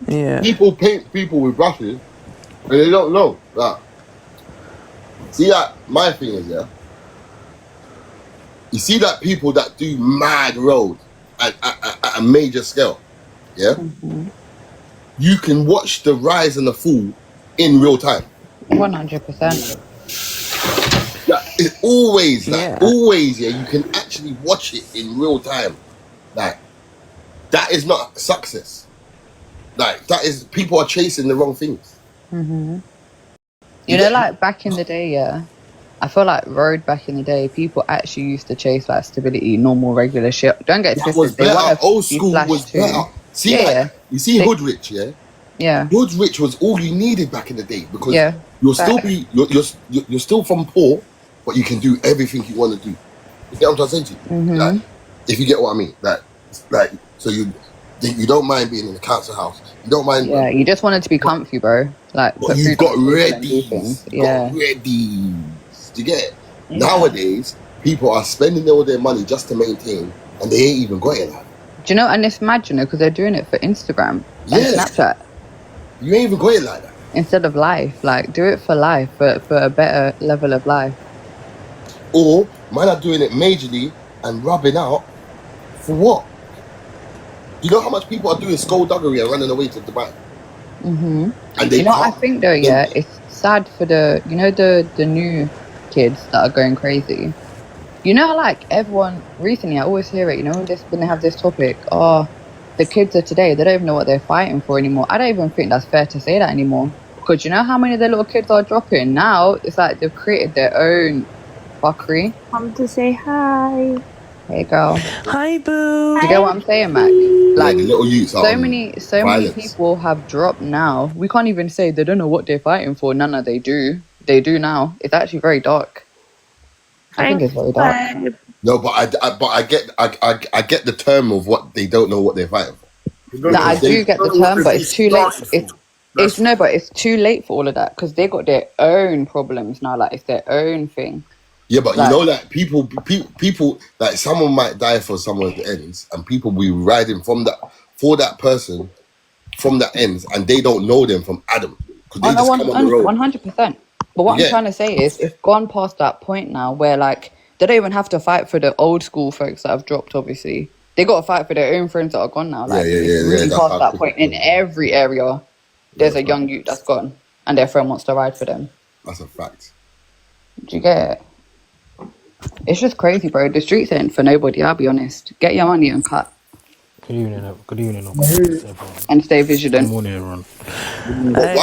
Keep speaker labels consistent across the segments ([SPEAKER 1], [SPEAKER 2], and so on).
[SPEAKER 1] Yeah.
[SPEAKER 2] People paint people with brushes, and they don't know that. See that my thing is, yeah. You see that people that do mad road at a major scale, yeah.
[SPEAKER 3] Mm-hmm.
[SPEAKER 2] You can watch the rise and the fall in real time.
[SPEAKER 3] 100%.
[SPEAKER 2] Yeah, it's always like
[SPEAKER 1] Yeah.
[SPEAKER 2] always. Yeah, you can actually watch it in real time. Like that is not success. Like that is people are chasing the wrong things.
[SPEAKER 3] Mm-hmm. You know, like back in the day, yeah. I feel like road back in the day, people actually used to chase like stability, normal, regular shit. Don't get
[SPEAKER 2] That
[SPEAKER 3] twisted.
[SPEAKER 2] was
[SPEAKER 3] They
[SPEAKER 2] better.
[SPEAKER 3] want to
[SPEAKER 2] Old
[SPEAKER 3] be
[SPEAKER 2] school
[SPEAKER 3] flash
[SPEAKER 2] was
[SPEAKER 3] too.
[SPEAKER 2] better. See,
[SPEAKER 3] Yeah,
[SPEAKER 2] like,
[SPEAKER 3] yeah.
[SPEAKER 2] you see,
[SPEAKER 3] They-
[SPEAKER 2] Hood Rich, yeah.
[SPEAKER 3] Yeah.
[SPEAKER 2] Hood Rich was all you needed back in the day because
[SPEAKER 3] Yeah.
[SPEAKER 2] you'll still be you're still from poor, but you can do everything you want to do. You get what I'm trying to say to you?
[SPEAKER 3] Mm-hmm.
[SPEAKER 2] Like, if you get what I mean, like, so you don't mind being in the council house. You don't mind.
[SPEAKER 3] Yeah, you just wanted to be comfy, bro. Like,
[SPEAKER 2] But
[SPEAKER 3] put
[SPEAKER 2] you've
[SPEAKER 3] food on
[SPEAKER 2] got
[SPEAKER 3] the table and do
[SPEAKER 2] readies.
[SPEAKER 3] things.
[SPEAKER 2] You've got readies. Do you get it?
[SPEAKER 3] Yeah.
[SPEAKER 2] Nowadays, people are spending all their money just to maintain, and they ain't even got it. Like,
[SPEAKER 3] Do you know? And it's mad, you know, because they're doing it for Instagram
[SPEAKER 2] Yeah.
[SPEAKER 3] and Snapchat
[SPEAKER 2] you ain't even got it like that.
[SPEAKER 3] instead of life. Like, do it for life, for a better level of life.
[SPEAKER 2] Or man are doing it majorly and rubbing out for what? You know how much people are doing skullduggery and running away to Dubai?
[SPEAKER 3] Mm-hmm.
[SPEAKER 2] And they
[SPEAKER 3] You know what I
[SPEAKER 2] can't.
[SPEAKER 3] think though, yeah, it's sad for the new kids that are going crazy. You know, like everyone recently, I always hear it. You know, when they have this topic, oh, the kids of today, they don't even know what they're fighting for anymore. I don't even think that's fair to say that anymore. Because you know how many of the little kids are dropping now? It's like they've created their own fuckery.
[SPEAKER 4] Come to say hi.
[SPEAKER 3] Hey, girl.
[SPEAKER 1] Hi, boo.
[SPEAKER 3] Do you get what I'm saying, Mac? Like,
[SPEAKER 2] the little youths are
[SPEAKER 3] so
[SPEAKER 2] on
[SPEAKER 3] many
[SPEAKER 2] violence.
[SPEAKER 3] people have dropped now. We can't even say they don't know what they're fighting for. No, they do. They do now. It's actually very dark. I think it's very dark.
[SPEAKER 2] No, but I get the term of what they don't know what they're fighting for.
[SPEAKER 3] No, I do get the term, but it's too late. But it's too late for all of that because they got their own problems now. Like, it's their own thing.
[SPEAKER 2] Yeah, but
[SPEAKER 3] Like-
[SPEAKER 2] you know, like people, like someone might die for someone's ends, and people be riding for that person from that ends, and they don't know them from Adam because they just come on the road.
[SPEAKER 3] 100%. But what I'm trying to say is, it's gone past that point now where like they don't even have to fight for the old school folks that have dropped. Obviously, they got to fight for their own friends that are gone now. Like, it's really past that point in every area. There's a young youth that's gone, and their friend wants to ride for them.
[SPEAKER 2] That's a fact.
[SPEAKER 3] Do you get it? It's just crazy, bro. The streets ain't for nobody, I'll be honest. Get your money and cut.
[SPEAKER 5] Good evening. Good evening.
[SPEAKER 3] And stay vigilant.
[SPEAKER 5] Good morning, everyone.
[SPEAKER 2] But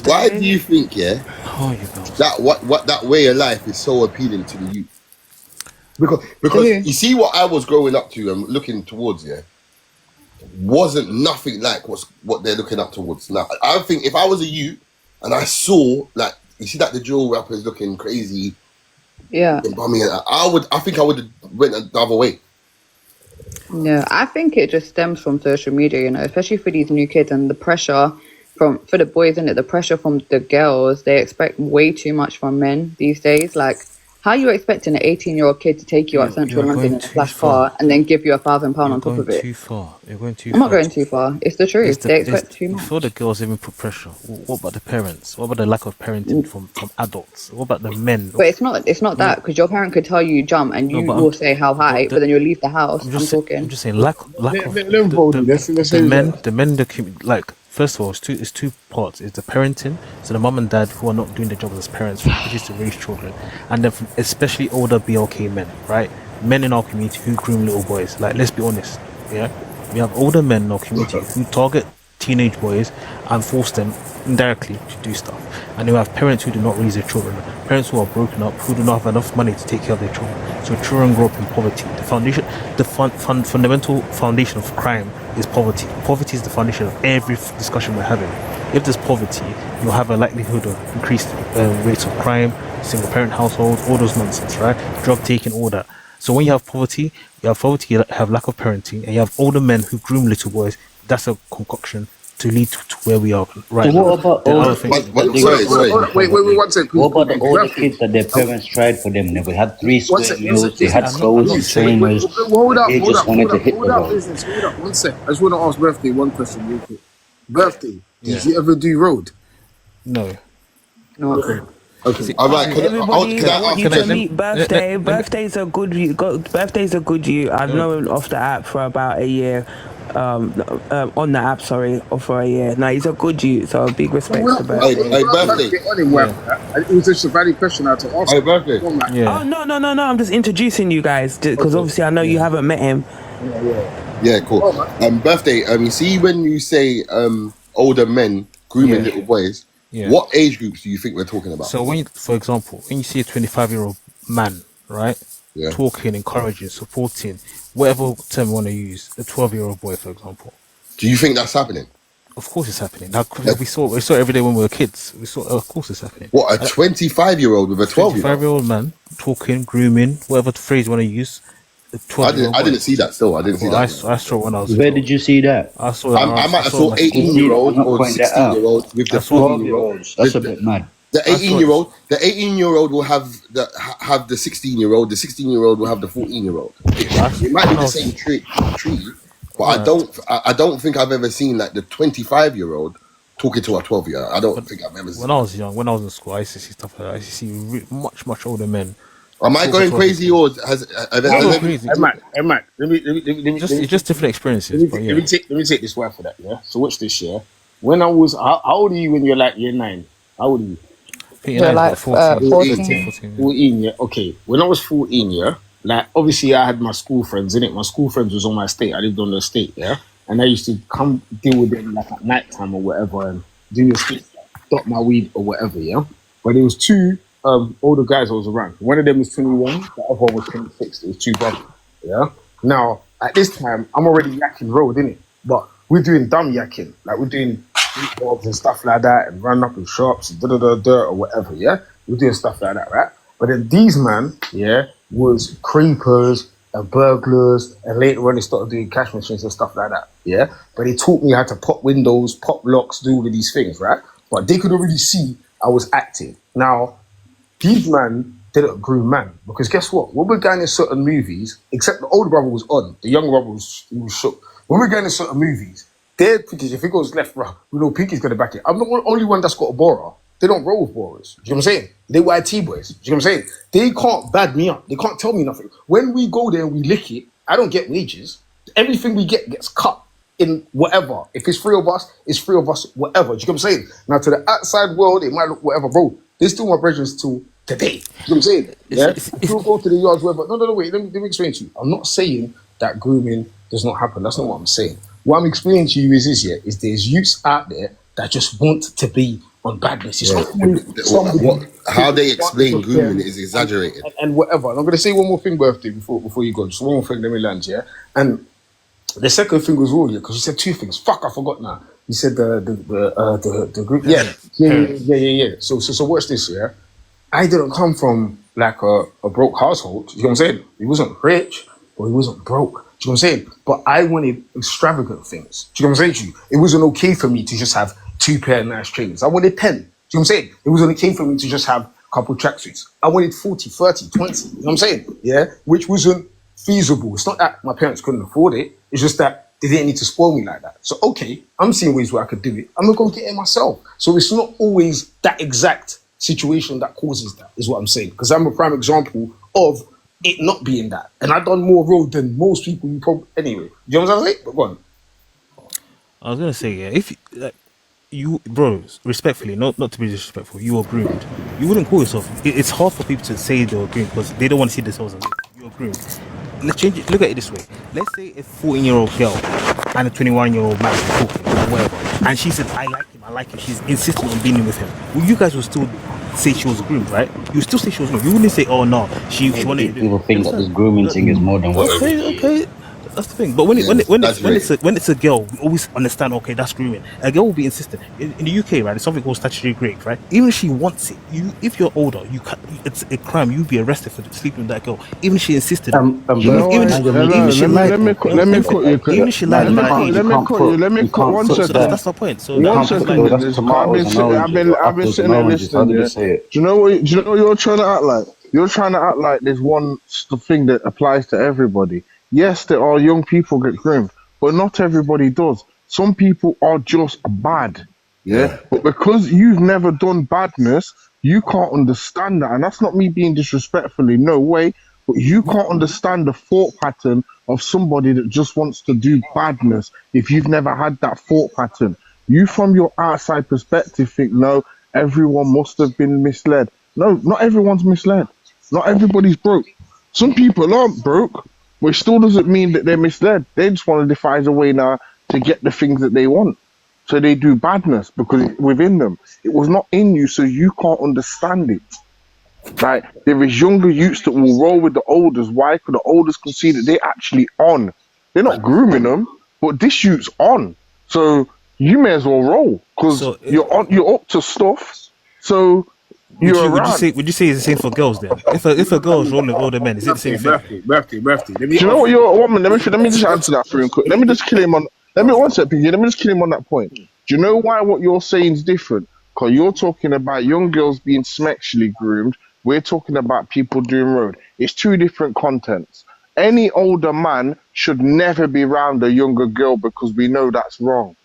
[SPEAKER 2] why do you think, yeah,
[SPEAKER 5] How are you guys?
[SPEAKER 2] that what that way of life is so appealing to the youth? Because you see what I was growing up to and looking towards, yeah, wasn't nothing like what they're looking up towards now. I think if I was a youth and I saw, like, you see that the drill rappers looking crazy,
[SPEAKER 3] Yeah.
[SPEAKER 2] I think I would have went the other way.
[SPEAKER 3] Yeah, I think it just stems from social media, you know, especially for these new kids and the pressure for the boys, and the pressure from the girls. They expect way too much from men these days. Like, how are you expecting an 18-year-old kid to take you out central London in a flash car and then give you £1,000 on top of it?
[SPEAKER 5] Too far. You're going too
[SPEAKER 3] I'm
[SPEAKER 5] far.
[SPEAKER 3] not going too far. It's the truth. They expect too much.
[SPEAKER 5] Before the girls even put pressure, what about the parents? What about the lack of parenting from adults? What about the men?
[SPEAKER 3] But it's not that, because your parent could tell you jump and you will say how high, but then you'll leave the house. I'm
[SPEAKER 5] just saying lack of the men like, first of all, it's two parts. It's the parenting, so the mum and dad who are not doing the job as parents, which is to raise children, and then especially older BLK men, right? Men in our community who groom little boys. Like, let's be honest, yeah, we have older men in our community who target teenage boys and force them indirectly to do stuff, and we have parents who do not raise their children, parents who are broken up, who do not have enough money to take care of their children. So children grow up in poverty. The foundation, fundamental foundation of crime is poverty. Poverty is the foundation of every discussion we're having. If there's poverty, you'll have a likelihood of increased rates of crime, single parent households, all those nonsense, right? Drug taking, all that. So when you have poverty, you have lack of parenting, and you have older men who groom little boys. That's a concoction to lead to where we are right
[SPEAKER 6] So
[SPEAKER 5] now.
[SPEAKER 6] what about
[SPEAKER 2] Wait, 1 second.
[SPEAKER 6] What about the older kids that their parents tried for them? They had 3 square meals, they had clothes and trainers.
[SPEAKER 7] Hold up,
[SPEAKER 6] They just wanted to hit the
[SPEAKER 7] hold up,
[SPEAKER 6] road.
[SPEAKER 7] business. Hold up, 1 sec. I just want to ask Birthday one question real quick.
[SPEAKER 1] Birthday.
[SPEAKER 5] Yeah.
[SPEAKER 1] Did you ever do road?
[SPEAKER 5] No.
[SPEAKER 3] No.
[SPEAKER 1] Okay. Okay.
[SPEAKER 5] See,
[SPEAKER 2] All right,
[SPEAKER 4] Everybody,
[SPEAKER 2] can
[SPEAKER 4] I
[SPEAKER 2] I
[SPEAKER 4] want
[SPEAKER 2] ask
[SPEAKER 4] you
[SPEAKER 2] a
[SPEAKER 4] to
[SPEAKER 5] let,
[SPEAKER 2] question?
[SPEAKER 4] meet Birthday.
[SPEAKER 5] let me,
[SPEAKER 4] Birthday's a good you. Birthday's a good you. I've known him off the app for about a year. On the app, sorry, or for a year. Now he's a good you. So big
[SPEAKER 1] No,
[SPEAKER 4] respect to
[SPEAKER 1] we're
[SPEAKER 4] Birthday.
[SPEAKER 2] Hey,
[SPEAKER 1] not trying to
[SPEAKER 2] birthday.
[SPEAKER 1] get on him
[SPEAKER 5] yeah,
[SPEAKER 1] with that. It was just a valid question I had to ask
[SPEAKER 2] Hey,
[SPEAKER 1] him.
[SPEAKER 2] birthday.
[SPEAKER 1] Come on, Matt.
[SPEAKER 5] yeah,
[SPEAKER 4] Oh no! I'm just introducing you guys because
[SPEAKER 1] Okay.
[SPEAKER 4] obviously I know you
[SPEAKER 5] yeah.
[SPEAKER 4] haven't met him.
[SPEAKER 1] Yeah.
[SPEAKER 2] Yeah, cool.
[SPEAKER 1] Oh, man.
[SPEAKER 2] Birthday. You see when you say older men grooming
[SPEAKER 5] Yeah,
[SPEAKER 2] little boys,
[SPEAKER 5] yeah.
[SPEAKER 2] what age groups do you think we're talking about?
[SPEAKER 5] So when, for example, when you see a 25-year-old man, right,
[SPEAKER 2] Yeah.
[SPEAKER 5] talking, encouraging, supporting, whatever term you want to use, a 12-year-old boy, for example,
[SPEAKER 2] Do you think that's happening?
[SPEAKER 5] of course it's happening. Like,
[SPEAKER 2] Uh,
[SPEAKER 5] we saw it every day when we were kids. We saw, of course it's happening.
[SPEAKER 2] What, a 25-year-old with a 12-year-old?
[SPEAKER 5] 25-year-old man talking, grooming, whatever phrase you want to use, a 12-year-old
[SPEAKER 2] I
[SPEAKER 5] boy.
[SPEAKER 2] didn't see that still. I didn't see
[SPEAKER 5] Well, I,
[SPEAKER 2] that.
[SPEAKER 5] I saw it when I was
[SPEAKER 6] Where
[SPEAKER 5] 12.
[SPEAKER 6] did you see that?
[SPEAKER 5] I saw it.
[SPEAKER 2] I might
[SPEAKER 5] I
[SPEAKER 2] have
[SPEAKER 5] saw it
[SPEAKER 2] saw
[SPEAKER 5] on my
[SPEAKER 6] You
[SPEAKER 5] school.
[SPEAKER 6] see that?
[SPEAKER 2] 18-year-old
[SPEAKER 6] I'm not
[SPEAKER 2] or
[SPEAKER 6] pointing that out.
[SPEAKER 2] 16-year-old with the
[SPEAKER 5] I saw it.
[SPEAKER 2] 14-year-old.
[SPEAKER 6] 12-year-olds. That's a bit mad.
[SPEAKER 2] The
[SPEAKER 5] I saw it.
[SPEAKER 2] 18-year-old will have the 16-year-old. The 16-year-old will have the 14-year-old. It might be
[SPEAKER 5] when I
[SPEAKER 2] the
[SPEAKER 5] was,
[SPEAKER 2] same tree, but
[SPEAKER 5] no,
[SPEAKER 2] I don't think I've ever seen like the 25-year-old talking to a 12-year. I don't think I've ever
[SPEAKER 5] when
[SPEAKER 2] seen
[SPEAKER 5] I
[SPEAKER 2] that.
[SPEAKER 5] was young, when I was in school, I used to see stuff like that. I used to see much older men
[SPEAKER 2] Am I
[SPEAKER 5] talking
[SPEAKER 2] going
[SPEAKER 5] to
[SPEAKER 2] crazy
[SPEAKER 5] people.
[SPEAKER 2] or has
[SPEAKER 5] Not going
[SPEAKER 2] every,
[SPEAKER 5] crazy.
[SPEAKER 1] Hey, Matt. Let
[SPEAKER 5] It's just different experiences. But yeah,
[SPEAKER 1] me take this one for that. Yeah. So watch this. Yeah. When I was, how old are you when you're like year 9? How old are you?
[SPEAKER 5] I think
[SPEAKER 3] You're
[SPEAKER 5] you're
[SPEAKER 3] like
[SPEAKER 5] like 14,
[SPEAKER 3] 14.
[SPEAKER 5] 14, yeah.
[SPEAKER 1] 14. Yeah. Okay. When I was 14, yeah. Like obviously I had my school friends in it. My school friends was on my estate. I lived on the estate. Yeah. And I used to come deal with them like at night time or whatever and do the estate, stop my weed or whatever. Yeah. But there was two older guys I was around. One of them was 21. The other one was 26. There was two brothers. Yeah. Now at this time I'm already yakking road, innit? But we're doing dumb yakking. Like we're doing jobs and stuff like that and running up in shops and or whatever, yeah? We're doing stuff like that, right? But then these man, yeah, was creepers and burglars and later on they started doing cash machines and stuff like that, yeah? But they taught me how to pop windows, pop locks, do all of these things, right? But they could already see I was acting. Now, these man didn't groom man because guess what? When we're going in certain movies, except the older brother was on, the younger brother was shook. When we're going in certain movies, their Pinkies, if it goes left, bro, we know Pinky's gonna back it. I'm the only one that's got a borrower. They don't roll with borrowers. Do you know what I'm saying? They YT boys. Do you know what I'm saying? They can't bad me up. They can't tell me nothing. When we go there and we lick it, I don't get wages. Everything we get gets cut in whatever. If it's 3 of us, it's 3 of us, whatever. Do you know what I'm saying? Now to the outside world, it might look whatever, bro. They're still my brethren till today. Do you know what I'm saying? Yeah. People go to the yards, whatever. No, wait. Let me explain to you. I'm not saying that grooming does not happen. That's not what I'm saying. What I'm explaining to you is this, yeah, is there's youths out there that just want to be on badness. It's not somebody
[SPEAKER 2] how they explain grooming is exaggerated.
[SPEAKER 1] and whatever. And I'm gonna say one more thing, birthday, before you go. Just one more thing, let me land, yeah. And the second thing was all, yeah, because you said 2 things. Fuck, I forgot now. You said the group, yeah. So watch this, yeah. I didn't come from like a broke household. You know what I'm saying? He wasn't rich, or he wasn't broke. Do you know what I'm saying? But I wanted extravagant things. Do you know what I'm saying to you? It wasn't okay for me to just have 2 pair of nice trainers. I wanted 10. Do you know what I'm saying? It wasn't okay for me to just have a couple tracksuits. I wanted 40, 30, 20. You know what I'm saying? Yeah? Which wasn't feasible. It's not that my parents couldn't afford it. It's just that they didn't need to spoil me like that. So, okay, I'm seeing ways where I could do it. I'm going to go get it myself. So it's not always that exact situation that causes that, is what I'm saying. Because I'm a prime example of it not being that. And I've done more road than most people you probably... Anyway, you know what I'm saying? But go on.
[SPEAKER 5] I was gonna say, yeah, if you, bros, respectfully, not to be disrespectful, you were groomed. You wouldn't call yourself. It's hard for people to say they were groomed because they don't want to see themselves as you were groomed. Let's change it. Look at it this way. Let's say a 14-year-old girl and a 21-year-old man are talking or whatever, and she said, I like him. She's insisting on being with him. Well, you guys will still say she was groomed, right? You still say she was groomed. You wouldn't say, oh no, she wanted to do.
[SPEAKER 6] People think that this grooming thing is more than what it really is.
[SPEAKER 5] Okay. That's the thing. But when it's a girl, we always understand. Okay, that's grooming. A girl will be insistent. In the UK, right? There's something called statutory rape, right? Even if she wants it, if you're older, it's a crime. You'd be arrested for sleeping with that girl. Even if she insisted.
[SPEAKER 6] Let me cut
[SPEAKER 7] one second.
[SPEAKER 5] That's the point. So
[SPEAKER 7] One second. I've been sitting there listening. Do you know what you're trying to act like? You're trying to act like there's one thing that applies to everybody. Yes, there are young people get groomed, but not everybody does. Some people are just bad. Yeah. But because you've never done badness, you can't understand that. And that's not me being disrespectful in no way, but you can't understand the thought pattern of somebody that just wants to do badness if you've never had that thought pattern. You, from your outside perspective, think, no, everyone must have been misled. No, not everyone's misled. Not everybody's broke. Some people aren't broke, but it still doesn't mean that they're misled. They just want to devise a way now to get the things that they want. So they do badness because it's within them. It was not in you, so you can't understand it. Like, there is younger youths that will roll with the olders. Why? Because the olders can see that they're actually on. They're not grooming them, but this youth's on. So you may as well roll because you're on. You're up to stuff. So
[SPEAKER 5] would you say it's the same for girls then? If a girl's rolling with older men, is it the same thing?
[SPEAKER 1] Birthday.
[SPEAKER 7] Do you know what you're woman? Let me just answer that for him quick. Let me just kill him on. Let me one sec, Pinky. Let me just kill him on that point. Do you know why what you're saying is different? Because you're talking about young girls being sexually groomed. We're talking about people doing road. It's two different contents. Any older man should never be around a younger girl because we know that's wrong.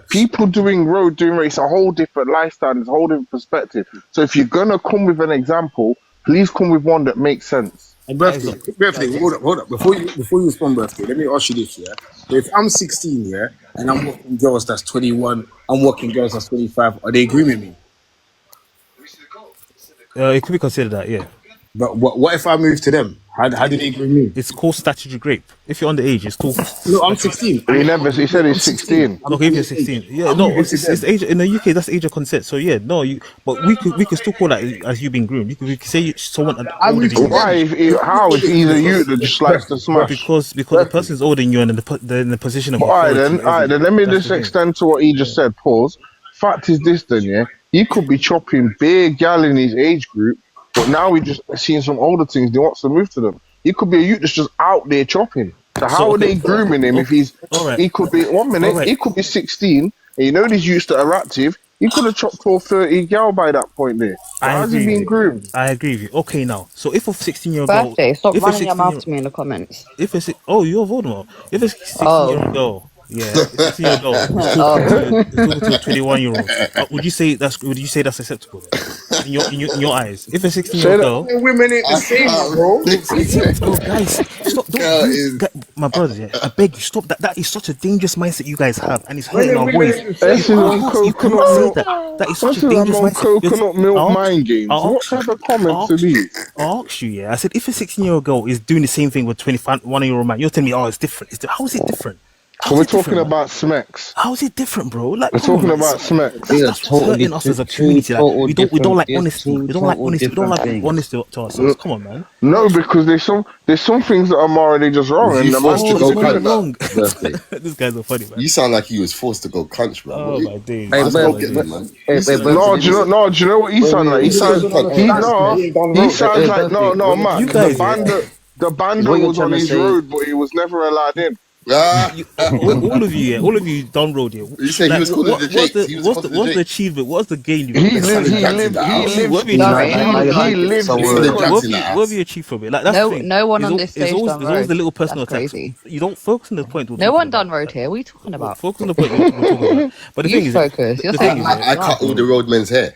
[SPEAKER 7] People doing road, it's a whole different lifestyle, it's a whole different perspective. So if you're gonna come with an example, please come with one that makes sense.
[SPEAKER 1] Birthday, hold up. Before you respond, birthday, let me ask you this, yeah. So if I'm 16, yeah, and I'm working girls that's 21, I'm working girls that's 25, are they grooming me?
[SPEAKER 5] It could be considered that, yeah.
[SPEAKER 1] But what if I move to them? How do they groom me?
[SPEAKER 5] It's called statutory rape. If you're underage, it's called.
[SPEAKER 1] No, I'm 16.
[SPEAKER 7] He said he's 16.
[SPEAKER 5] Okay, if you're 16, yeah, no, it's age in the UK. That's age of consent. So yeah, no, but we could we still call that as you being groomed. We could say someone older than you.
[SPEAKER 7] Why? How if he's a youth that just likes to smash?
[SPEAKER 5] Because the person's older than you and they're in the position of.
[SPEAKER 7] All right, then. Let me just extend to what he just said. Pause. Fact is this, then, yeah. He could be chopping big gal in his age group, but now we just seeing some older things. He wants to move to them. He could be a youth that's just out there chopping. So how are they grooming him if he's? Right. He could be 1 minute. Right. He could be 16. And you know these youths that are active. He could have chopped 12, 30 gal by that point there. So how's he being groomed?
[SPEAKER 5] I agree with you. Okay, now, so if a 16-year-old
[SPEAKER 3] birthday, stop running your mouth to me in the comments.
[SPEAKER 5] If it's you're Voldemort. If it's 16-year-old girl. Yeah, 16-year-old girl talking to a 21-year-old. Would you say that's acceptable in your eyes? If a 16-year-old girl,
[SPEAKER 1] women ain't the same, bro.
[SPEAKER 5] Guys, stop! Don't, my brother, yeah, I beg you, stop that. That is such a dangerous mindset you guys have, and it's hurting our boys. You cannot say that. That is such a dangerous mindset.
[SPEAKER 7] Coconut milk mind games. What type of comments are these?
[SPEAKER 5] I asked you, yeah. I said if a 16-year-old girl is doing the same thing with a 21-year-old man, you're telling me, it's different. How is it different?
[SPEAKER 7] So we're talking about smecks.
[SPEAKER 5] How is it different, bro? Like
[SPEAKER 7] we're talking about smecks.
[SPEAKER 5] That's hurting us as a community. Like, we don't like honesty. We don't like honesty. We don't like being honest to ourselves. Come on, man.
[SPEAKER 7] No, because there's some things that are morally just wrong.
[SPEAKER 2] And the forced to go
[SPEAKER 5] wrong. This guy's so funny, man.
[SPEAKER 2] You sound like he was forced to go crunch, bro.
[SPEAKER 5] Oh my days.
[SPEAKER 7] No, do you know what he sounds like? He sounds like Mack. The banda was on his road, but he was never allowed in.
[SPEAKER 5] All of you done road here.
[SPEAKER 2] You said he was calling the Jake.
[SPEAKER 5] What's the achievement? What's the gain?
[SPEAKER 7] He lived.
[SPEAKER 5] What have you achieved from it? Like that's
[SPEAKER 3] no one on this stage done road.
[SPEAKER 5] There's always the little personal attacks. You don't focus on the point.
[SPEAKER 3] No one done road here. What are you talking about?
[SPEAKER 5] Focus on the point we're talking about. But the thing is,
[SPEAKER 2] I cut all the roadmen's hair.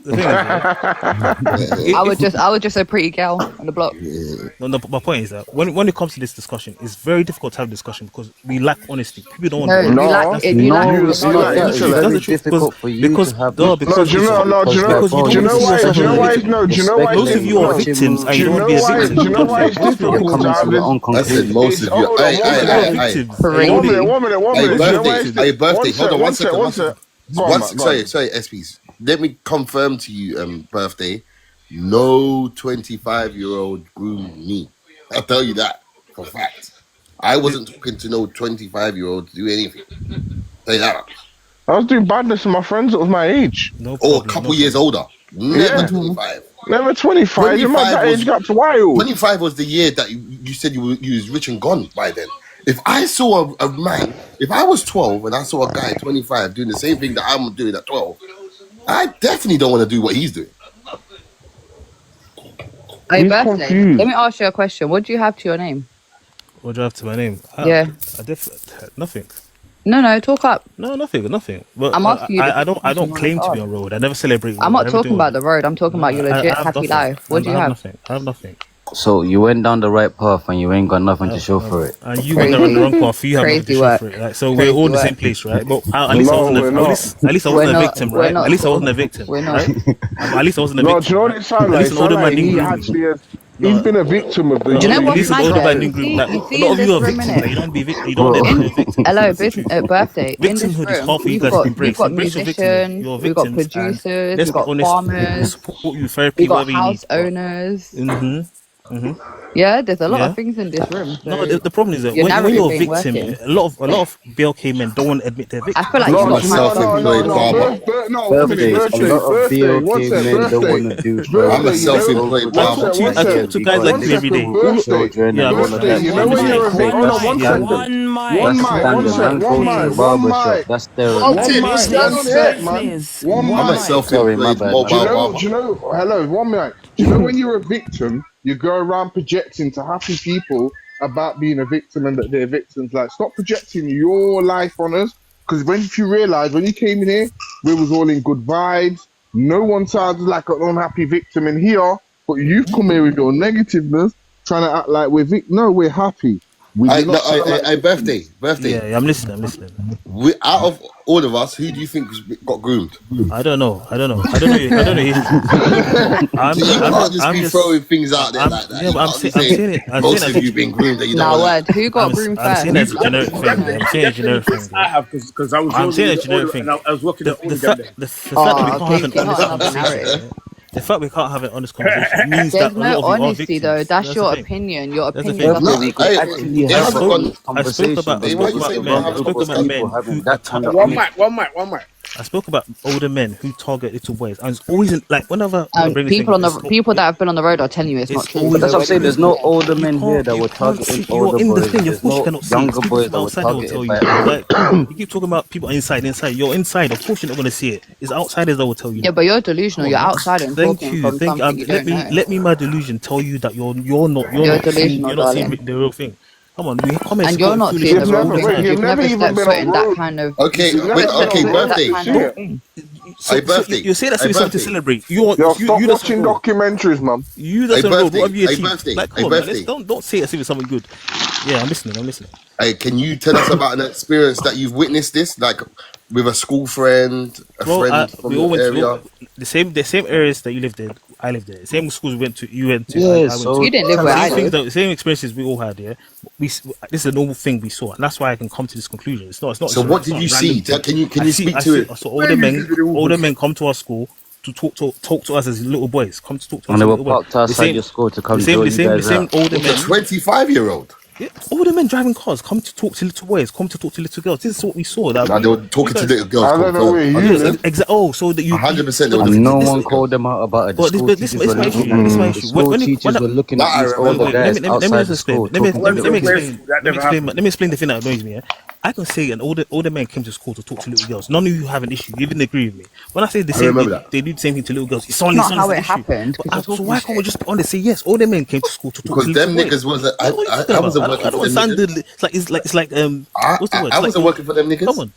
[SPEAKER 5] I
[SPEAKER 3] would just a pretty girl on the block.
[SPEAKER 5] No, my point is that when it comes to this discussion, it's very difficult to have a discussion because we lack honesty. People don't want to.
[SPEAKER 6] It's difficult for you to have.
[SPEAKER 7] Do you know why?
[SPEAKER 5] Most of you are victims, and you don't be a victim.
[SPEAKER 7] Do you know why it's difficult to have this?
[SPEAKER 2] I said most of you. One minute. Hey, birthday. Hold on 1 second. Sorry, SPs. Let me confirm to you, birthday. No 25-year-old groomed me. I'll tell you that for fact. I wasn't talking to no 25-year-old to do anything. Say that.
[SPEAKER 7] I was doing badness with my friends that was my age.
[SPEAKER 2] Or a couple years older. Never 25.
[SPEAKER 7] Never 25. You might that age gap's wild.
[SPEAKER 2] 25 was the year that you said you was rich and gone by then. If I saw a man, if I was 12 and I saw a guy 25 doing the same thing that I'm doing at 12, I definitely don't want to do what he's doing.
[SPEAKER 3] Hey, birthday. Confused. Let me ask you a question. What do you have to your name?
[SPEAKER 5] What do I have to my name?
[SPEAKER 3] Yeah.
[SPEAKER 5] Nothing.
[SPEAKER 3] No, talk up.
[SPEAKER 5] No, nothing. But
[SPEAKER 3] I'm asking you.
[SPEAKER 5] I don't claim to be on road. I never celebrate.
[SPEAKER 3] I'm not talking about
[SPEAKER 5] the.
[SPEAKER 3] the road. I'm talking about your legit happy life. What do you have?
[SPEAKER 5] Nothing. I have nothing.
[SPEAKER 6] So you went down the right path and you ain't got nothing to show for it.
[SPEAKER 5] And you went down the wrong path. You have nothing to show for it. Like, so we're all in the same place, right? But at least I wasn't a victim, right? At least I wasn't a victim.
[SPEAKER 3] We're not.
[SPEAKER 5] At least I wasn't a
[SPEAKER 7] No,
[SPEAKER 5] victim.
[SPEAKER 7] do you know what it sounds like? It sounds like he actually has. He's been a victim of the.
[SPEAKER 3] Do you know
[SPEAKER 5] At least
[SPEAKER 3] what's
[SPEAKER 5] an older
[SPEAKER 3] mad
[SPEAKER 5] man
[SPEAKER 3] though?
[SPEAKER 5] group. Like,
[SPEAKER 3] You
[SPEAKER 5] a
[SPEAKER 3] see
[SPEAKER 5] lot of
[SPEAKER 3] in
[SPEAKER 5] you are
[SPEAKER 3] this
[SPEAKER 5] victims.
[SPEAKER 3] minute.
[SPEAKER 5] Like, you don't be victim. You don't want to be a victim.
[SPEAKER 3] Hello, birthday. In this
[SPEAKER 5] Victimhood is
[SPEAKER 3] room,
[SPEAKER 5] half of you
[SPEAKER 3] we've
[SPEAKER 5] guys
[SPEAKER 3] got,
[SPEAKER 5] can embrace.
[SPEAKER 3] we've got
[SPEAKER 5] Embrace your victimhood.
[SPEAKER 3] musicians,
[SPEAKER 5] You're
[SPEAKER 3] we've got
[SPEAKER 5] victims, and
[SPEAKER 3] producers,
[SPEAKER 5] let's
[SPEAKER 3] we've
[SPEAKER 5] be
[SPEAKER 3] got
[SPEAKER 5] honest. We'll
[SPEAKER 3] farmers,
[SPEAKER 5] support you, therapy,
[SPEAKER 3] we've got
[SPEAKER 5] whatever you need.
[SPEAKER 3] house owners.
[SPEAKER 5] Mm-hmm.
[SPEAKER 3] Yeah, there's a lot
[SPEAKER 5] Yeah.
[SPEAKER 3] of things in this room. So
[SPEAKER 5] No, the problem is that
[SPEAKER 3] your
[SPEAKER 5] when
[SPEAKER 3] narrative
[SPEAKER 5] you're a
[SPEAKER 3] ain't
[SPEAKER 5] victim,
[SPEAKER 3] working.
[SPEAKER 5] a lot of BLK men don't want to admit they're
[SPEAKER 3] I
[SPEAKER 5] victims.
[SPEAKER 3] feel like
[SPEAKER 2] No,
[SPEAKER 3] you
[SPEAKER 2] I'm
[SPEAKER 3] got
[SPEAKER 2] a self-employed barber.
[SPEAKER 7] No,
[SPEAKER 6] Birthday. A lot of
[SPEAKER 7] birthday. What's
[SPEAKER 6] BLK
[SPEAKER 7] that?
[SPEAKER 6] men don't want
[SPEAKER 7] Birthday.
[SPEAKER 6] to do
[SPEAKER 7] Birthday,
[SPEAKER 2] I'm a
[SPEAKER 7] you
[SPEAKER 2] self-employed
[SPEAKER 7] know-
[SPEAKER 2] barber.
[SPEAKER 7] one
[SPEAKER 5] I
[SPEAKER 7] sec,
[SPEAKER 5] talk to guys like
[SPEAKER 7] one
[SPEAKER 5] you every day.
[SPEAKER 7] second, birthday.
[SPEAKER 6] children
[SPEAKER 5] Yeah,
[SPEAKER 6] and all of
[SPEAKER 7] Birthday,
[SPEAKER 6] that.
[SPEAKER 7] you know when you're a victim. Hold on, one
[SPEAKER 6] standard.
[SPEAKER 7] second.
[SPEAKER 4] One
[SPEAKER 6] That's
[SPEAKER 4] mic.
[SPEAKER 6] standard. Man
[SPEAKER 7] one
[SPEAKER 6] goes to the
[SPEAKER 7] mic,
[SPEAKER 6] barber
[SPEAKER 7] one
[SPEAKER 6] shop.
[SPEAKER 7] mic.
[SPEAKER 6] That's
[SPEAKER 2] Oh,
[SPEAKER 6] steroids.
[SPEAKER 2] Tim, you stand on here?
[SPEAKER 7] Man. One
[SPEAKER 2] I'm a
[SPEAKER 7] mic.
[SPEAKER 2] self-employed
[SPEAKER 6] Sorry, my
[SPEAKER 2] mobile
[SPEAKER 6] bad.
[SPEAKER 2] barber.
[SPEAKER 7] Do you know, hello, one minute. Do you know when you're a victim, you go around projecting to happy people about being a victim and that they're victims? Like, stop projecting your life on us. Because if you realise, when you came in here, we was all in good vibes. No one sounded like an unhappy victim in here. But you've come here with your negativeness, trying to act like no, we're happy. We do not sound like
[SPEAKER 2] Birthday.
[SPEAKER 5] Yeah, I'm listening.
[SPEAKER 2] Out of all of us, who do you think got groomed?
[SPEAKER 5] I don't know.
[SPEAKER 2] You can't just be throwing things out there like that.
[SPEAKER 5] Yeah, but I'm saying it.
[SPEAKER 2] Most of you been groomed and you
[SPEAKER 3] Now,
[SPEAKER 2] don't want
[SPEAKER 3] word. Who got groomed
[SPEAKER 5] I'm
[SPEAKER 3] first?
[SPEAKER 5] saying that's a generic thing. I'm saying a generic thing.
[SPEAKER 1] I have because I was.
[SPEAKER 5] I'm saying a
[SPEAKER 1] rolling
[SPEAKER 5] generic
[SPEAKER 1] with
[SPEAKER 5] thing.
[SPEAKER 1] I was working
[SPEAKER 5] The
[SPEAKER 1] with all
[SPEAKER 5] fact
[SPEAKER 1] of them.
[SPEAKER 5] the fact that we can't have an
[SPEAKER 3] Casey,
[SPEAKER 5] honest
[SPEAKER 3] not another
[SPEAKER 5] conversation.
[SPEAKER 3] narrative.
[SPEAKER 5] The fact we can't have an honest conversation means
[SPEAKER 3] There's
[SPEAKER 5] that a lot
[SPEAKER 3] no
[SPEAKER 5] of you are
[SPEAKER 3] honesty
[SPEAKER 5] victims.
[SPEAKER 3] though. That's
[SPEAKER 5] the
[SPEAKER 3] your
[SPEAKER 5] thing.
[SPEAKER 3] opinion. Your
[SPEAKER 5] That's the
[SPEAKER 3] opinion
[SPEAKER 5] thing.
[SPEAKER 3] doesn't
[SPEAKER 2] No,
[SPEAKER 3] make
[SPEAKER 2] I-
[SPEAKER 3] it
[SPEAKER 6] Actually
[SPEAKER 2] they
[SPEAKER 6] have
[SPEAKER 2] haven't
[SPEAKER 6] a
[SPEAKER 2] gone-
[SPEAKER 6] honest
[SPEAKER 5] I spoke
[SPEAKER 6] conversation.
[SPEAKER 5] about
[SPEAKER 2] Why you say we don't have a
[SPEAKER 5] men
[SPEAKER 6] having that kind of
[SPEAKER 1] One mic.
[SPEAKER 5] I spoke about older men who target little boys. And it's always like whenever I bring this
[SPEAKER 3] people
[SPEAKER 5] thing,
[SPEAKER 3] on the people that have been on the road are telling you it's not
[SPEAKER 5] it's
[SPEAKER 3] true.
[SPEAKER 5] always-
[SPEAKER 6] That's what I'm saying. There's no older men here that
[SPEAKER 5] you
[SPEAKER 6] were
[SPEAKER 5] can't
[SPEAKER 6] targeting
[SPEAKER 5] see- you're
[SPEAKER 6] older
[SPEAKER 5] in the
[SPEAKER 6] boys.
[SPEAKER 5] thing. Of
[SPEAKER 6] There's
[SPEAKER 5] course you
[SPEAKER 6] no
[SPEAKER 5] cannot see.
[SPEAKER 6] younger
[SPEAKER 5] People
[SPEAKER 6] boys
[SPEAKER 5] from
[SPEAKER 6] that were
[SPEAKER 5] outside that will tell
[SPEAKER 6] targeted
[SPEAKER 5] you.
[SPEAKER 6] by.
[SPEAKER 5] Like, you keep talking about people inside. You're inside. Of course you're not going to see it. It's outsiders that will tell you.
[SPEAKER 3] Yeah, but you're delusional. You're outside and
[SPEAKER 5] Thank
[SPEAKER 3] talking
[SPEAKER 5] you.
[SPEAKER 3] from
[SPEAKER 5] Thank you.
[SPEAKER 3] something you don't know.
[SPEAKER 5] Let me my delusion tell you that you're not
[SPEAKER 3] delusional,
[SPEAKER 5] you're not seeing
[SPEAKER 3] darling.
[SPEAKER 5] the real thing. Come on, we come and
[SPEAKER 3] And you're
[SPEAKER 5] support
[SPEAKER 3] not
[SPEAKER 5] foolish
[SPEAKER 3] seeing the
[SPEAKER 5] as
[SPEAKER 3] wrong
[SPEAKER 5] all the
[SPEAKER 3] thing
[SPEAKER 5] time.
[SPEAKER 3] because you've never
[SPEAKER 7] even
[SPEAKER 3] stepped
[SPEAKER 7] been
[SPEAKER 3] foot
[SPEAKER 7] on
[SPEAKER 3] in that
[SPEAKER 7] road.
[SPEAKER 3] kind of.
[SPEAKER 2] Okay,
[SPEAKER 3] you've
[SPEAKER 2] wait,
[SPEAKER 3] never stepped
[SPEAKER 2] okay,
[SPEAKER 3] foot in
[SPEAKER 2] birthday.
[SPEAKER 3] that kind of thing.
[SPEAKER 5] So
[SPEAKER 2] birthday.
[SPEAKER 5] you say that's
[SPEAKER 2] Hey,
[SPEAKER 5] something to
[SPEAKER 2] birthday.
[SPEAKER 5] celebrate.
[SPEAKER 7] Yo,
[SPEAKER 5] You
[SPEAKER 7] stop
[SPEAKER 5] that's
[SPEAKER 7] watching
[SPEAKER 5] a road.
[SPEAKER 7] documentaries, man.
[SPEAKER 5] You that's
[SPEAKER 2] Hey,
[SPEAKER 5] a road.
[SPEAKER 2] birthday.
[SPEAKER 5] What have you
[SPEAKER 2] Hey,
[SPEAKER 5] achieved?
[SPEAKER 2] birthday.
[SPEAKER 5] Like,
[SPEAKER 2] Hey,
[SPEAKER 5] come on, man.
[SPEAKER 2] birthday.
[SPEAKER 5] Don't say it as if it's something good. Yeah, I'm listening.
[SPEAKER 2] Hey, can you tell us about an experience that you've witnessed this, like with a school friend, a
[SPEAKER 5] Well,
[SPEAKER 2] friend from
[SPEAKER 5] we all
[SPEAKER 2] your
[SPEAKER 5] went
[SPEAKER 2] area?
[SPEAKER 5] to the same areas that you lived in. I lived in. Same schools you went to.
[SPEAKER 6] Yeah,
[SPEAKER 5] I went
[SPEAKER 6] so
[SPEAKER 5] to.
[SPEAKER 3] You didn't live where I
[SPEAKER 5] Same things,
[SPEAKER 3] live.
[SPEAKER 5] the same experiences we all had. Yeah, this is a normal thing we saw, and that's why I can come to this conclusion. It's not.
[SPEAKER 2] So what did you see? Can you speak to it?
[SPEAKER 5] So older men come to our school to talk to us as little boys. Come to talk to us
[SPEAKER 6] And they
[SPEAKER 5] as
[SPEAKER 6] were
[SPEAKER 5] little boys.
[SPEAKER 6] parked outside your school to come draw you guys out.
[SPEAKER 5] Older
[SPEAKER 2] A
[SPEAKER 5] men.
[SPEAKER 2] 25-year-old.
[SPEAKER 5] Yeah, older men driving cars come to talk to little boys, come to talk to little girls. This is what we saw. That
[SPEAKER 2] Now they were talking to little girls.
[SPEAKER 7] I don't know where you live.
[SPEAKER 5] Oh, so that you
[SPEAKER 2] 100% they were
[SPEAKER 6] And no
[SPEAKER 2] this-
[SPEAKER 6] one called them out about it. The
[SPEAKER 5] But
[SPEAKER 6] school
[SPEAKER 5] this
[SPEAKER 6] teachers
[SPEAKER 5] is
[SPEAKER 6] were
[SPEAKER 5] my issue.
[SPEAKER 6] looking.
[SPEAKER 5] This is my
[SPEAKER 6] The
[SPEAKER 5] issue.
[SPEAKER 6] school
[SPEAKER 5] When
[SPEAKER 6] teachers were looking
[SPEAKER 2] That I
[SPEAKER 6] at these
[SPEAKER 2] remember.
[SPEAKER 6] older guys outside the school.
[SPEAKER 5] Let me
[SPEAKER 6] talking to them.
[SPEAKER 5] explain the thing that annoys me. Yeah? I can say an older man came to school to talk to little girls. None of you have an issue. You even agree with me. When I say the same,
[SPEAKER 2] remember that.
[SPEAKER 5] they do the same thing to little girls. It's
[SPEAKER 3] not how it
[SPEAKER 5] issue.
[SPEAKER 3] happened,
[SPEAKER 5] But,
[SPEAKER 3] because
[SPEAKER 5] so why can't we just be honest? Say yes, older men came to school to talk
[SPEAKER 2] Because
[SPEAKER 5] to
[SPEAKER 2] them
[SPEAKER 5] little boys.
[SPEAKER 2] niggas wasn't. I
[SPEAKER 5] What are you talking
[SPEAKER 2] wasn't
[SPEAKER 5] about?
[SPEAKER 2] working
[SPEAKER 5] I
[SPEAKER 2] for
[SPEAKER 5] don't
[SPEAKER 2] them
[SPEAKER 5] understand
[SPEAKER 2] niggas.
[SPEAKER 5] it's like what's the word?
[SPEAKER 2] I wasn't working for them niggas.
[SPEAKER 5] Come on.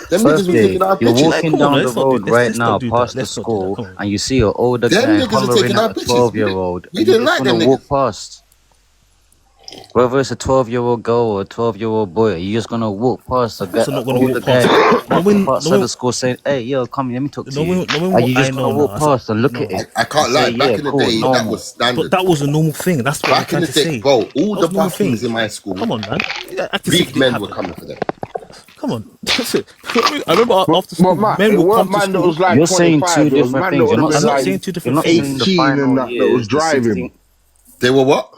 [SPEAKER 2] Them niggas was
[SPEAKER 6] Birthday,
[SPEAKER 2] taking our
[SPEAKER 6] you're
[SPEAKER 2] pictures.
[SPEAKER 6] walking
[SPEAKER 5] Come on,
[SPEAKER 6] down the
[SPEAKER 5] let's not do
[SPEAKER 6] road
[SPEAKER 5] this.
[SPEAKER 6] right
[SPEAKER 5] Let's
[SPEAKER 6] now
[SPEAKER 5] not do that.
[SPEAKER 6] past the
[SPEAKER 5] Let's not do that.
[SPEAKER 6] school
[SPEAKER 5] Come on.
[SPEAKER 6] and you see an older
[SPEAKER 2] Them
[SPEAKER 6] guy
[SPEAKER 2] niggas are
[SPEAKER 6] hovering
[SPEAKER 2] taking our
[SPEAKER 6] at a
[SPEAKER 2] pictures.
[SPEAKER 6] 12-year-old.
[SPEAKER 2] We
[SPEAKER 6] And
[SPEAKER 2] didn't
[SPEAKER 6] you're
[SPEAKER 2] like
[SPEAKER 6] just
[SPEAKER 2] them
[SPEAKER 6] gonna walk
[SPEAKER 2] niggas.
[SPEAKER 6] past. Whether it's a 12-year-old girl or a 12-year-old boy, you're just gonna walk past a guy,
[SPEAKER 5] Also not gonna
[SPEAKER 6] older
[SPEAKER 5] walk
[SPEAKER 6] guy
[SPEAKER 5] past. No one,
[SPEAKER 6] outside
[SPEAKER 5] no one,
[SPEAKER 6] the school saying, "Hey, yo, come, let me talk to
[SPEAKER 5] no
[SPEAKER 6] you."
[SPEAKER 5] one, no one.
[SPEAKER 6] Are you just
[SPEAKER 5] I
[SPEAKER 6] gonna
[SPEAKER 5] know
[SPEAKER 6] walk
[SPEAKER 5] now.
[SPEAKER 6] past and look
[SPEAKER 5] No.
[SPEAKER 6] at it?
[SPEAKER 2] I can't
[SPEAKER 6] and
[SPEAKER 2] lie.
[SPEAKER 6] say,
[SPEAKER 2] Back
[SPEAKER 6] yeah,
[SPEAKER 2] in the
[SPEAKER 6] cool,
[SPEAKER 2] day, that
[SPEAKER 6] normal.
[SPEAKER 2] was standard.
[SPEAKER 5] But that was a normal thing. That's what I'm
[SPEAKER 2] Back in
[SPEAKER 5] trying
[SPEAKER 2] the
[SPEAKER 5] to
[SPEAKER 2] day,
[SPEAKER 5] say.
[SPEAKER 2] bro, all
[SPEAKER 5] That
[SPEAKER 2] the
[SPEAKER 5] was a normal
[SPEAKER 2] bathrooms
[SPEAKER 5] thing.
[SPEAKER 2] in my school,
[SPEAKER 5] Come on, man.
[SPEAKER 2] big men were coming for them.
[SPEAKER 5] Come on. That's it. I remember after school,
[SPEAKER 7] But Matt,
[SPEAKER 5] men
[SPEAKER 7] it
[SPEAKER 5] would
[SPEAKER 7] weren't
[SPEAKER 5] come to
[SPEAKER 7] man that
[SPEAKER 5] school.
[SPEAKER 7] was like
[SPEAKER 6] You're saying
[SPEAKER 7] 25.
[SPEAKER 6] two
[SPEAKER 7] It was
[SPEAKER 6] different
[SPEAKER 7] man
[SPEAKER 6] things.
[SPEAKER 7] that
[SPEAKER 6] You're
[SPEAKER 7] would
[SPEAKER 6] not
[SPEAKER 7] have been
[SPEAKER 5] saying
[SPEAKER 7] like
[SPEAKER 5] two
[SPEAKER 6] you're
[SPEAKER 5] different
[SPEAKER 6] not
[SPEAKER 5] things.
[SPEAKER 6] saying the
[SPEAKER 7] 18
[SPEAKER 6] final
[SPEAKER 7] and that was
[SPEAKER 6] years, the
[SPEAKER 7] driving.
[SPEAKER 6] 16.
[SPEAKER 2] They were what?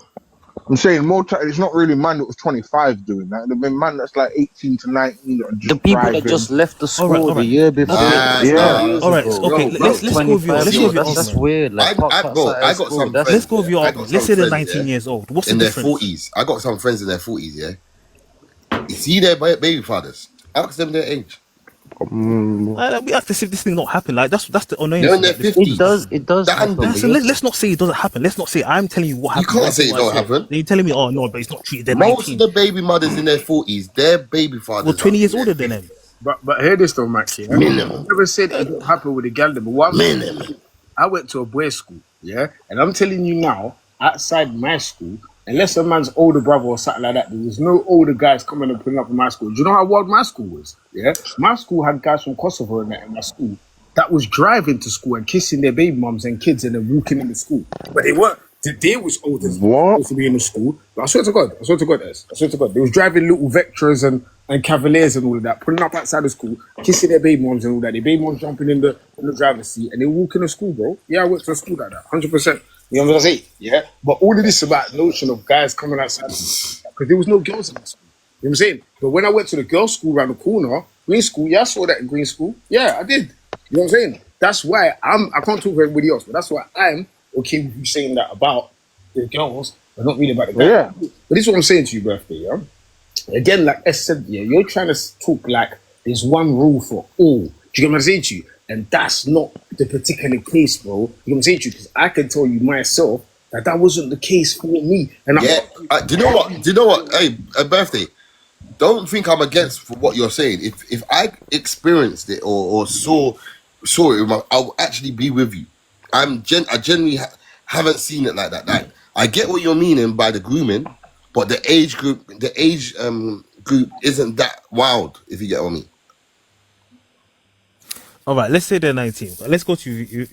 [SPEAKER 7] I'm saying more time. It's not really man that was 25 doing that. It'd have been man that's like 18 to 19 that are
[SPEAKER 6] The
[SPEAKER 7] just
[SPEAKER 6] people that
[SPEAKER 7] driving.
[SPEAKER 6] just left the school
[SPEAKER 5] all
[SPEAKER 6] the
[SPEAKER 5] right.
[SPEAKER 6] year before.
[SPEAKER 2] Nah,
[SPEAKER 7] Yeah.
[SPEAKER 2] nah.
[SPEAKER 6] years
[SPEAKER 5] All right,
[SPEAKER 6] ago.
[SPEAKER 5] okay.
[SPEAKER 2] Bro,
[SPEAKER 5] Let's go with your.
[SPEAKER 6] 25
[SPEAKER 5] Let's go with your
[SPEAKER 6] that's
[SPEAKER 5] argument.
[SPEAKER 6] weird. Like, park
[SPEAKER 2] I
[SPEAKER 6] outside
[SPEAKER 2] got
[SPEAKER 6] school.
[SPEAKER 2] some
[SPEAKER 6] That's
[SPEAKER 2] friends.
[SPEAKER 5] Let's go with your
[SPEAKER 2] I got
[SPEAKER 5] argument.
[SPEAKER 2] some
[SPEAKER 5] Let's say they're
[SPEAKER 2] friends,
[SPEAKER 5] 19
[SPEAKER 2] yeah,
[SPEAKER 5] years old. What's
[SPEAKER 2] in
[SPEAKER 5] the
[SPEAKER 2] their
[SPEAKER 5] difference?
[SPEAKER 2] 40s. I got some friends in their 40s, yeah? You see their baby fathers. Ask them their age.
[SPEAKER 5] We act as if this thing not happen. Like that's the annoying
[SPEAKER 2] They're in
[SPEAKER 5] thing.
[SPEAKER 2] their
[SPEAKER 5] Like, this,
[SPEAKER 2] fifties.
[SPEAKER 6] It does happen. But
[SPEAKER 5] listen, let's not say it doesn't happen. Let's not say I'm telling you what
[SPEAKER 2] You
[SPEAKER 5] happened.
[SPEAKER 2] can't say it don't happen.
[SPEAKER 5] Then you're telling me, oh no, but it's not true. They're
[SPEAKER 2] Most
[SPEAKER 5] 19.
[SPEAKER 2] of the baby mothers in their 40s, their baby fathers
[SPEAKER 5] Well, 20
[SPEAKER 2] are
[SPEAKER 5] years
[SPEAKER 2] in
[SPEAKER 5] older
[SPEAKER 2] their
[SPEAKER 5] than him.
[SPEAKER 2] 50s.
[SPEAKER 1] But hear this though, Max. Yeah,
[SPEAKER 2] Minimum.
[SPEAKER 1] I never said it don't happen with the gal, but what I'm
[SPEAKER 2] Minimum.
[SPEAKER 1] I went to a boys' school, yeah, and I'm telling you now, outside my school, unless a man's older brother or something like that, there was no older guys coming and putting up in my school. Do you know how wild my school was? Yeah, my school had guys from Kosovo in my school that was driving to school and kissing their baby mums and kids and then walking in the school, but they weren't. They was older
[SPEAKER 7] What?
[SPEAKER 1] to be in the school. But I swear to God, they was driving little Vectras and Cavaliers and all of that, pulling up outside the school, kissing their baby moms and all that. Their baby moms jumping in the driver's seat and they walking to school, bro. Yeah, I went to a school like that, 100%. You know what I'm saying? Yeah. But all of this about notion of guys coming outside because there was no girls in my school. You know what I'm saying? But when I went to the girls' school around the corner, green school, yeah, I saw that in green school. Yeah, I did. You know what I'm saying? That's why I can't talk for everybody else, but that's why I'm okay with you saying that about the girls, but not really about the guys.
[SPEAKER 7] Yeah.
[SPEAKER 1] But this is what I'm saying to you, birthday, yeah? Again, like S said, yeah, you're trying to talk like there's one rule for all. Do you get what I'm saying to you? And that's not the particular case, bro. You know what I'm saying to you? Because I can tell you myself that wasn't the case for me. And
[SPEAKER 2] Do you know what? Hey, birthday. Don't think I'm against for what you're saying. If I experienced it or saw it, I'll actually be with you. I genuinely haven't seen it like that. Like, I get what you're meaning by the grooming, but the age group isn't that wild. If you get what I mean.
[SPEAKER 5] All right, let's say they're 19. But let's go to you.